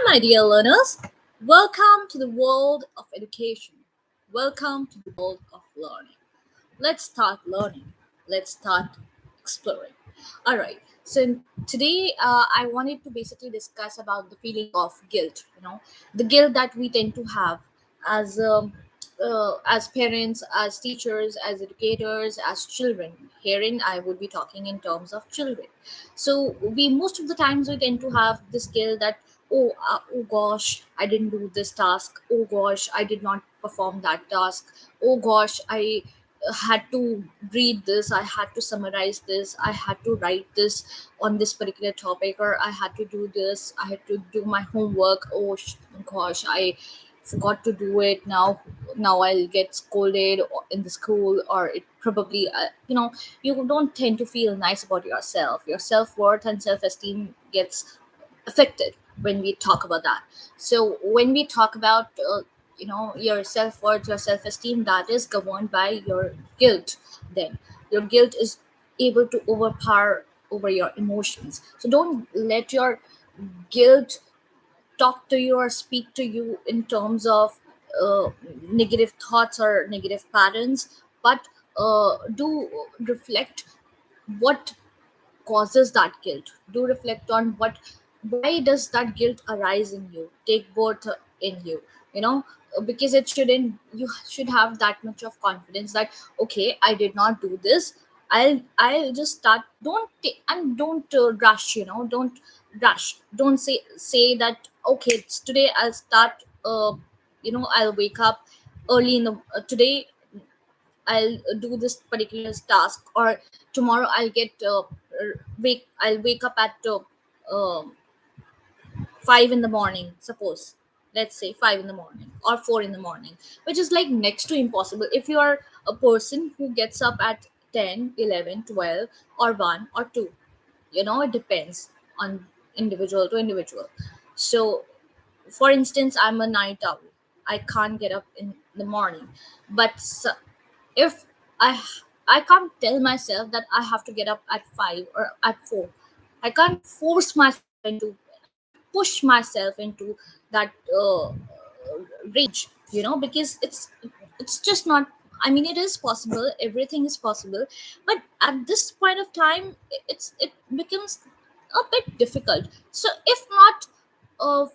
my dear learners. Welcome to the world of education. Welcome to the world of learning. Let's start learning. Let's start exploring. All right. So today, I wanted to basically discuss about the feeling of guilt. The guilt that we tend to have as as parents, as teachers, as educators, as children. Herein, I would be talking in terms of children. So we most of the times we tend to have this guilt that oh gosh, I didn't do this task. Oh gosh, I did not perform that task. Oh gosh, I had to read this, I had to summarize this, I had to write this on this particular topic, or I had to do this, I had to do my homework. Gosh, I forgot to do it. Now I'll get scolded in the school, or it probably you don't tend to feel nice about yourself. Your self-worth and self-esteem gets affected when we talk about that. So when we talk about your self-worth, your self-esteem, that is governed by your guilt. Then your guilt is able to overpower over your emotions. So don't let your guilt talk to you or speak to you in terms of negative thoughts or negative patterns, but do reflect what causes that guilt. Do reflect on why does that guilt arise in you, take birth in you, you know because it shouldn't. You should have that much of confidence that okay, I did not do this. I'll just start. Don't rush. Don't rush. Don't say that okay, it's today I'll start. I'll wake up early in the today. I'll do this particular task, or tomorrow I'll wake up at 5 in the morning. Suppose, let's say 5 in the morning or 4 in the morning, which is like next to impossible. If you are a person who gets up at 10, 11, 12, or 1 or 2, it depends on individual to individual. So, for instance, I'm a night owl. I can't get up in the morning, but if I I can't tell myself that I have to get up at 5 or at 4. I can't force myself into. I can't push myself into that range. Because it's just not. I mean, it is possible. Everything is possible, but at this point of time, it becomes a bit difficult. So if not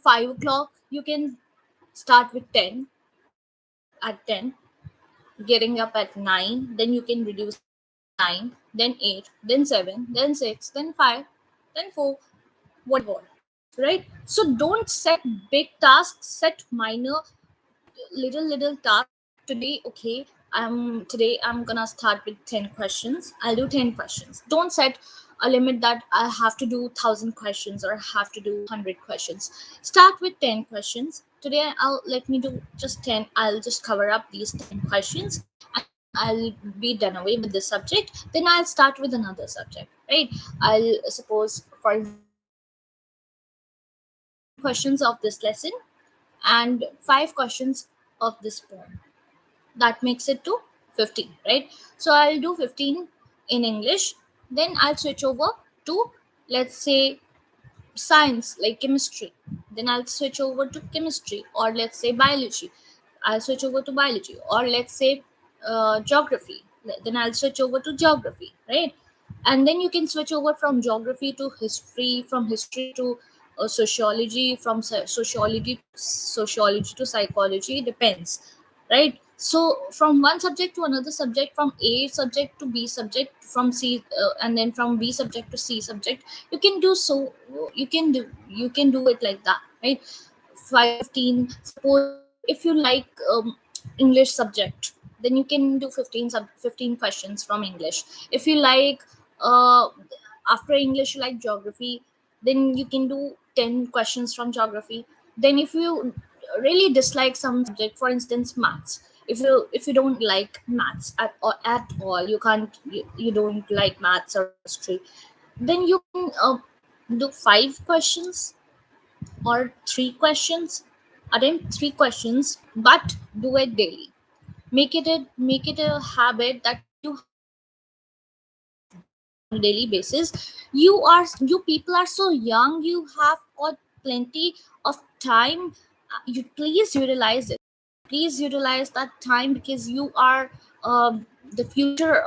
5 o'clock, you can start with 10. Getting up at 10, getting up at 9, then you can reduce it to 9, then 8, then 7, then 6, then 5, then 4, whatever. Right? So don't set big tasks, set minor, little tasks. That today, okay, I'm gonna start with 10 questions. I'll do 10 questions. Don't set a limit that I have to do 1,000 questions or I have to do 100 questions. Start with 10 questions. Today I'll let me do just 10. I'll just cover up these 10 questions, and then I'll be done away with this subject. Then I'll start with another subject. Right? I'll suppose, for example, I'll do 10 questions of this lesson and 5 questions of this poem. That makes it to 15, right? So I'll do 15 in English. Then I'll switch over to, let's say, science, like chemistry. Then I'll switch over to chemistry, or let's say biology. I'll switch over to biology, or let's say geography. Then I'll switch over to geography, right? And then you can switch over from geography to history, from history to sociology, from sociology to psychology. Depends, right? So from one subject to another subject, from A subject to B subject, from C, and then from B subject to C subject, you can do. So you can do it like that, right? 5 15. Suppose if you like English subject, then you can do 15 questions from English. If you like uh, after English you like geography, then you can do 10 questions from geography. Then if you really dislike some subject, for instance maths, if you don't like maths at all, you don't like maths or history, then you can do 5 questions or 3 questions. Attempt 3 questions, but do it daily. Make it a habit that you have to do it on a daily basis. You people are so young. You have got plenty of time. You please utilize it. Please utilize that time, because you are the future.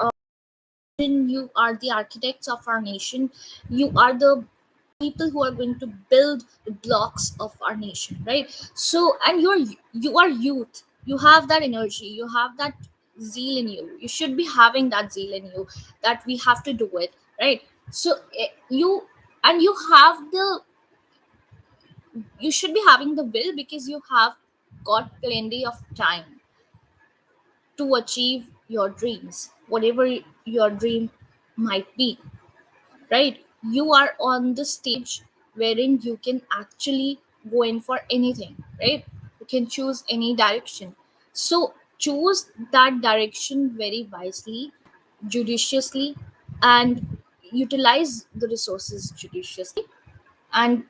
You are the architects of our nation. You are the people who are going to build the blocks of our nation, right? So, and you are youth. You have that energy, you have that zeal in you. You should be having that zeal in you, that we have to do it, right? So you, and you should be having the will, because you have got plenty of time to achieve your dreams, whatever your dream might be, right? You are on the stage wherein you can actually go in for anything, right? You can choose any direction. So choose that direction very wisely, judiciously, and utilize the resources judiciously, and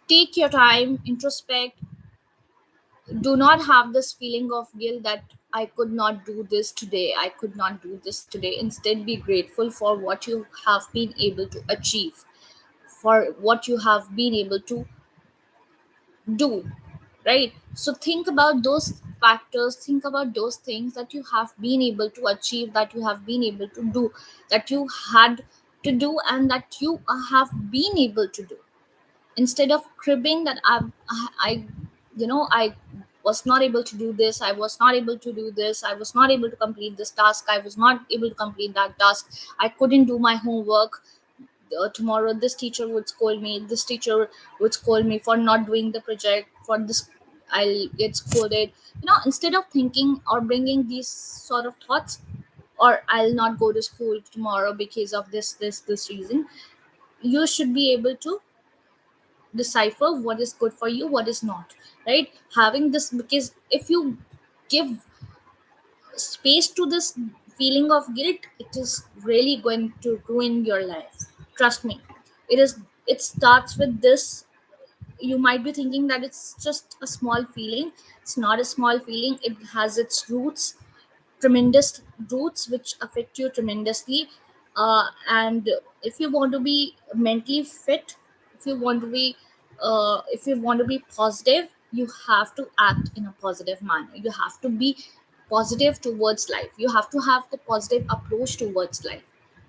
take your time, introspect. Do not have this feeling of guilt that I could not do this today, I could not do this today. Instead, be grateful for what you have been able to achieve, for what you have been able to do, right? So think about those factors, think about those things that you have been able to achieve, that you have been able to do, that you had to do, and that you have been able to do. Instead of cribbing that I I was not able to do this, I was not able to do this, I was not able to complete this task, I was not able to complete that task, I couldn't do my homework. Tomorrow this teacher would scold me, this teacher would scold me for not doing the project, for this I'll get scolded. Instead of thinking or bringing these sort of thoughts, or I'll not go to school tomorrow because of this reason, you should be able to decipher what is good for you, what is not, right? Having this, because if you give space to this feeling of guilt, it is really going to ruin your life. Trust me. It starts with this. You might be thinking that it's just a small feeling. It's not a small feeling, it has its roots, tremendous roots which affect you tremendously. And if you want to be mentally fit, if you want to be if you want to be positive, you have to act in a positive manner. You have to be positive towards life. You have to have the positive approach towards life.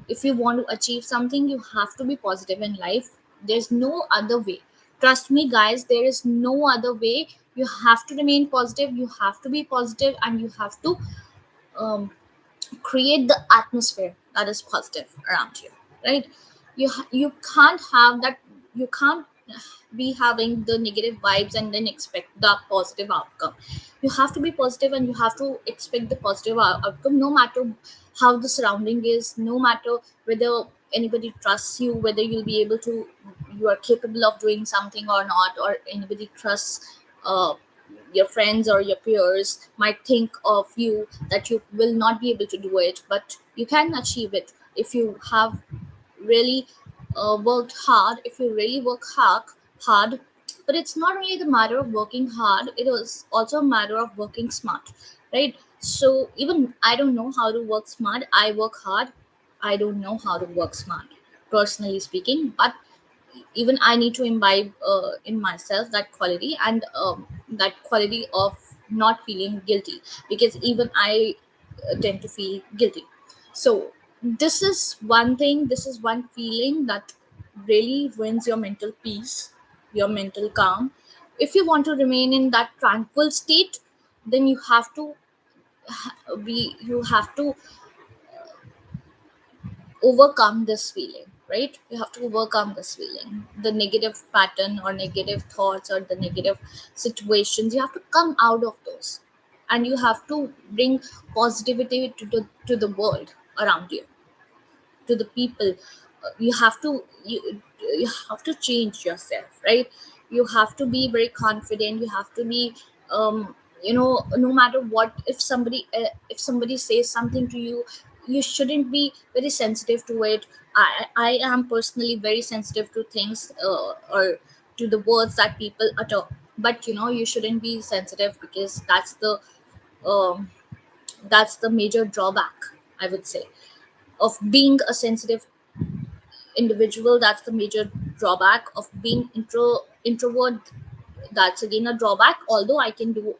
If you want to achieve something, you have to be positive in life. There's no other way. Trust me, guys, there is no other way. You have to remain positive, you have to be positive, and you have to um, create the atmosphere that is positive around you, right? You can't have that. You can't be having the negative vibes and then expect the positive outcome. You have to be positive, and you have to expect the positive outcome, no matter how the surrounding is, no matter whether anybody trusts you, whether you'll be able to, you are capable of doing something or not, or anybody trusts your friends or your peers might think of you that you will not be able to do it, but you can achieve it if you have really worked hard, if you really work hard. But it's not only the matter of working hard, it is also a matter of working smart, right? So even I don't know how to work smart, I work hard. I don't know how to work smart, personally speaking, but even I need to imbibe in myself that quality, and that quality of not feeling guilty, because even I tend to feel guilty. So this is one thing, this is one feeling that really ruins your mental peace, your mental calm. If you want to remain in that tranquil state, then you have to you have to overcome this feeling, right? You have to overcome this feeling, the negative pattern or negative thoughts or the negative situations. You have to come out of those, and you have to bring positivity to the world around you, to the people. You have to you have to change yourself, right? You have to be very confident. You have to be no matter what, if somebody says something to you, you shouldn't be very sensitive to it. I am personally very sensitive to things, or to the words that people utter. But you shouldn't be sensitive, because um, that's the major drawback, I would say, of being a sensitive individual. That's the major drawback of being introvert. That's again a drawback, although I can do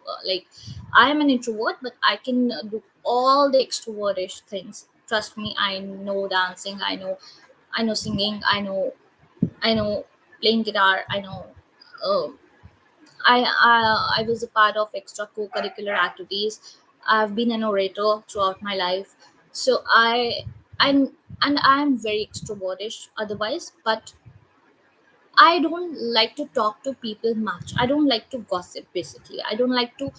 I am an introvert, but I can do all the extrovertish things. Trust me, I know dancing, I know singing, I know playing guitar, I know uh, I was a part of extra co-curricular activities. I've been an orator throughout my life, so I'm and I'm very extrovertish otherwise, but I don't like to talk to people much. I don't like to gossip basically. I don't like to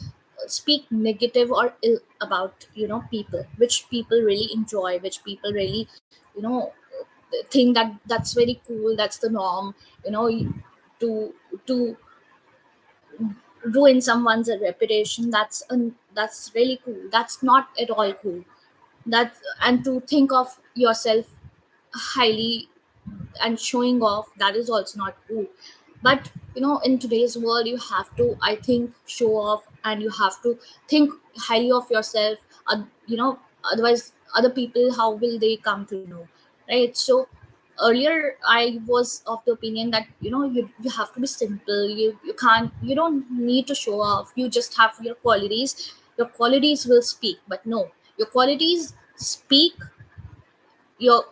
speak negative or ill about, people, which people really enjoy, which people really, you know, think that that's very cool, that's the norm, to to ruin someone's reputation. That's really cool. That's not at all cool. That And to think of yourself highly and showing off, that is also not cool. But in today's world, you have to, I think, show off, and you have to think highly of yourself. Otherwise, other people, how will they come to know, right? So earlier I was of the opinion that you have to be simple. You don't need to show off. You just have your qualities. Your qualities will speak. But no, your qualities speak.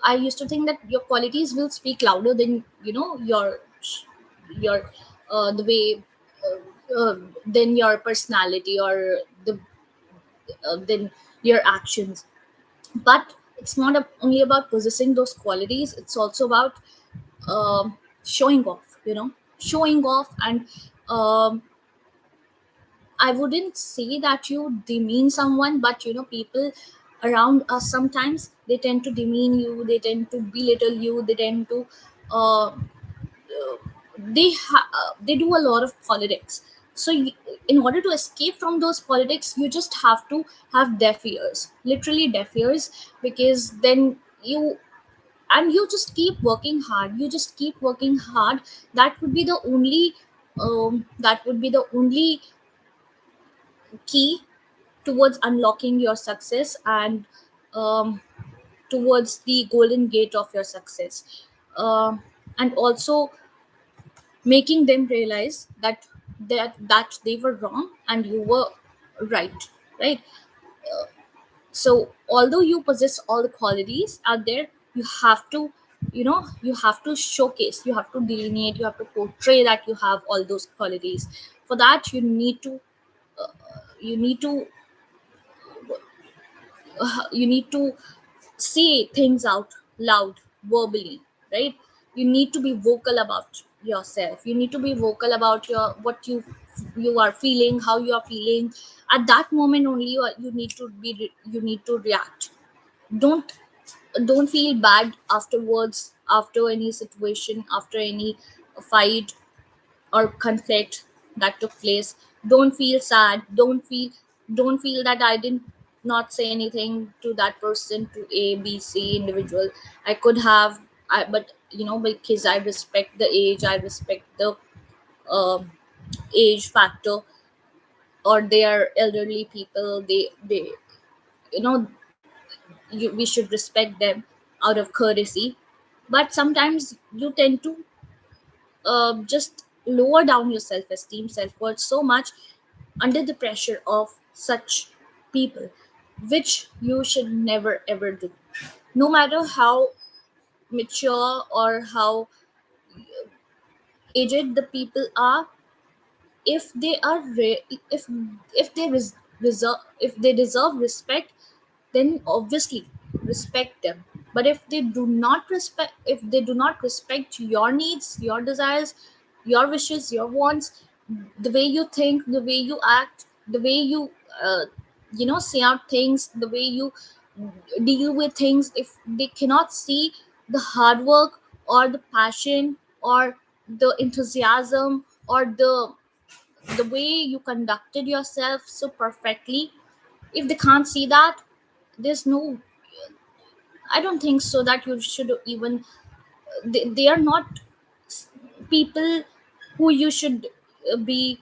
I used to think that your qualities will speak louder than your the way than your personality, or the than your actions. But it's not only about possessing those qualities, it's also about showing off, showing off. And um, I wouldn't say that you demean someone, but people around us sometimes they tend to demean you, they tend to belittle you, they tend to uh, they do a lot of politics. So in order to escape from those politics, you just have to have deaf ears, literally deaf ears, because then you just keep working hard. You just keep working hard. That would be the only key towards unlocking your success, and um, towards the golden gate of your success. And also making them realize that they were wrong and you were right, right? So although you possess all the qualities out there, you have to you have to showcase, you have to delineate, you have to portray that you have all those qualities. For that, you need to you need to say things out loud, verbally, right? You need to be vocal about yourself. You need to be vocal about what you are feeling, how you are feeling. At that moment only, you need to you need to react. Don't don't feel bad afterwards, after any situation, after any fight or conflict that took place. Don't feel sad. Don't feel that I didn't not say anything to that person, to A B C individual. I could have. But because I respect the age, I respect the um, age factor, or they are elderly people. They you know we should respect them out of courtesy. But sometimes you tend to just lower down your self-esteem, self-worth so much under the pressure of such people, which you should never ever do. No matter how mature or how aged the people are, if they are if they if they deserve respect, then obviously respect them. But if they do not respect your needs, your desires, your wishes, your wants, the way you think, the way you act, the way you uh, say out things, the way you deal with things, if they cannot see the hard work or the passion or the enthusiasm or the way you conducted yourself so perfectly, if they can't see that, there's no, I don't think so that you should even, they are not people who you should be,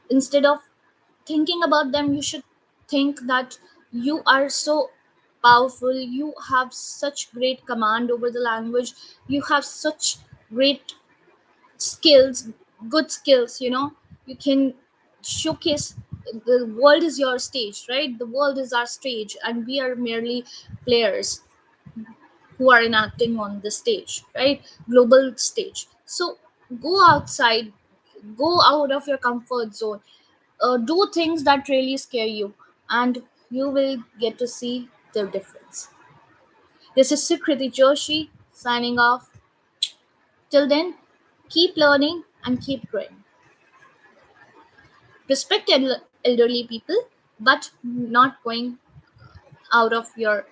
instead of thinking about them, you should think that you are so powerful, you have such great command over the language, you have such great skills, good skills, you can showcase. The world is your stage, right? The world is our stage, and we are merely players who are enacting on the stage, right? Global stage. So go outside, go out of your comfort zone, do things that really scare you, and you will get to see the difference. This is Sukriti Joshi signing off. Till then, keep learning and keep growing. Respect elderly people, but not going out of your,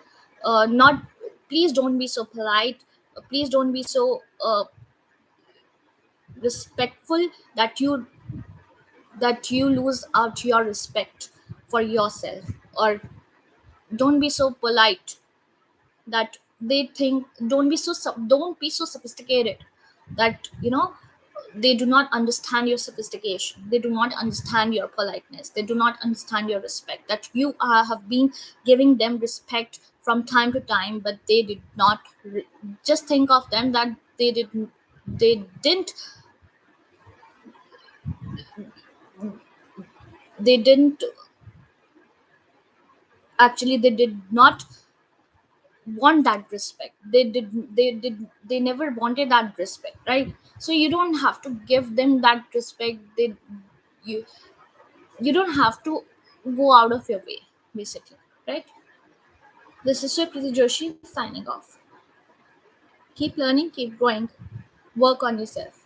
not, please don't be so polite, please don't be so respectful that you lose out your respect for yourself, or don't be so polite that they think, don't be so sophisticated that they do not understand your sophistication, they do not understand your politeness, they do not understand your respect, that you have been giving them respect from time to time, but they did not just think of them that they didn't they didn't actually, they did not want that respect, they never wanted that respect, right? So you don't have to give them that respect. You you don't have to go out of your way, basically, right? This is Sukriti Joshi signing off. Keep learning, keep growing, work on yourself.